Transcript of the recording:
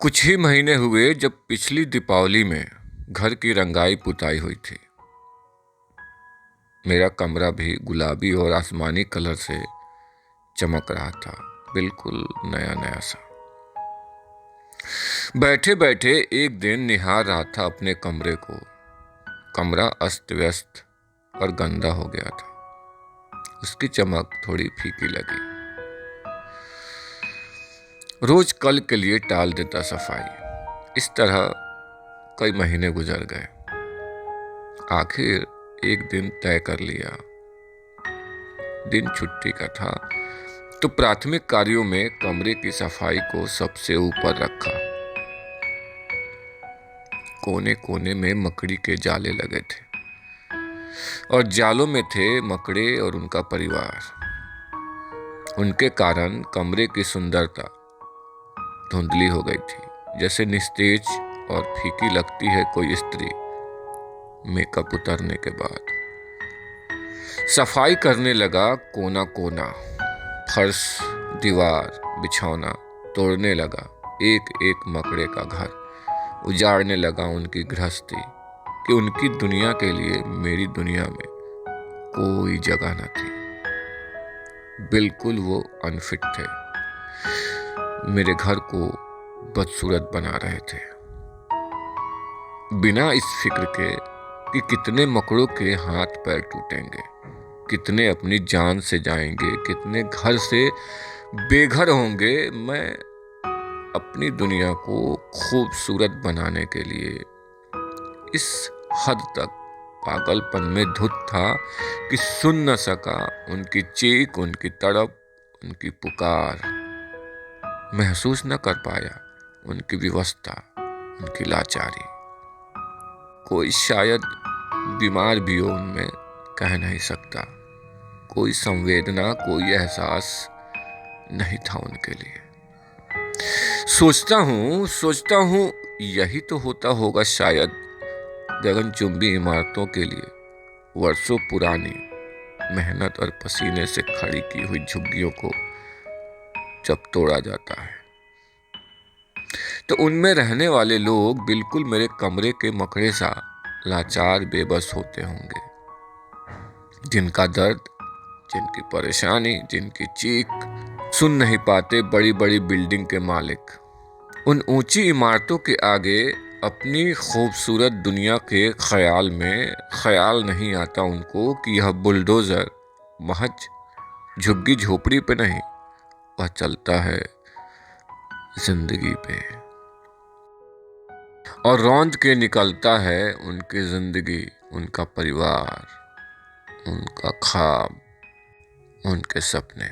कुछ ही महीने हुए जब पिछली दीपावली में घर की रंगाई पुताई हुई थी। मेरा कमरा भी गुलाबी और आसमानी कलर से चमक रहा था, बिल्कुल नया नया सा। बैठे बैठे एक दिन निहार रहा था अपने कमरे को। कमरा अस्त व्यस्त और गंदा हो गया था। उसकी चमक थोड़ी फीकी लगी। रोज कल के लिए टाल देता सफाई। इस तरह कई महीने गुजर गए। आखिर एक दिन तय कर लिया। दिन छुट्टी का था तो प्राथमिक कार्यों में कमरे की सफाई को सबसे ऊपर रखा। कोने कोने में मकड़ी के जाले लगे थे और जालों में थे मकड़े और उनका परिवार। उनके कारण कमरे की सुंदरता धुंधली हो गई थी, जैसे निस्तेज और फीकी लगती है कोई स्त्री मेकअप उतरने के बाद। सफाई करने लगा कोना कोना, फर्श, दीवार, बिछौना तोड़ने लगा एक एक मकड़े का घर। उजाड़ने लगा उनकी गृहस्थी कि उनकी दुनिया के लिए मेरी दुनिया में कोई जगह न थी। बिल्कुल वो अनफिट थे। मेरे घर को बदसूरत बना रहे थे, बिना इस फिक्र के कि कितने मकड़ों के हाथ पैर टूटेंगे, कितने अपनी जान से जाएंगे, कितने घर से बेघर होंगे। मैं अपनी दुनिया को खूबसूरत बनाने के लिए इस हद तक पागलपन में धुत था कि सुन न सका उनकी चीख, उनकी तड़प, उनकी पुकार। महसूस न कर पाया उनकी विवशता, उनकी लाचारी। कोई शायद बीमार भी हो उनमें, कह नहीं सकता। कोई संवेदना, कोई एहसास नहीं था उनके लिए। सोचता हूँ यही तो होता होगा शायद गगनचुंबी इमारतों के लिए वर्षों पुरानी मेहनत और पसीने से खड़ी की हुई झुग्गियों को जब तोड़ा जाता है तो उनमें रहने वाले लोग बिल्कुल मेरे कमरे के मकड़े सा लाचार बेबस होते होंगे, जिनका दर्द, जिनकी परेशानी, जिनकी चीख सुन नहीं पाते बड़ी बड़ी बिल्डिंग के मालिक। उन ऊंची इमारतों के आगे अपनी खूबसूरत दुनिया के ख्याल में ख्याल नहीं आता उनको कि यह बुलडोजर महज झुग्गी झोपड़ी पे नहीं, वह चलता है जिंदगी पे और रौंद के निकलता है उनकी जिंदगी, उनका परिवार, उनका ख्वाब, उनके सपने।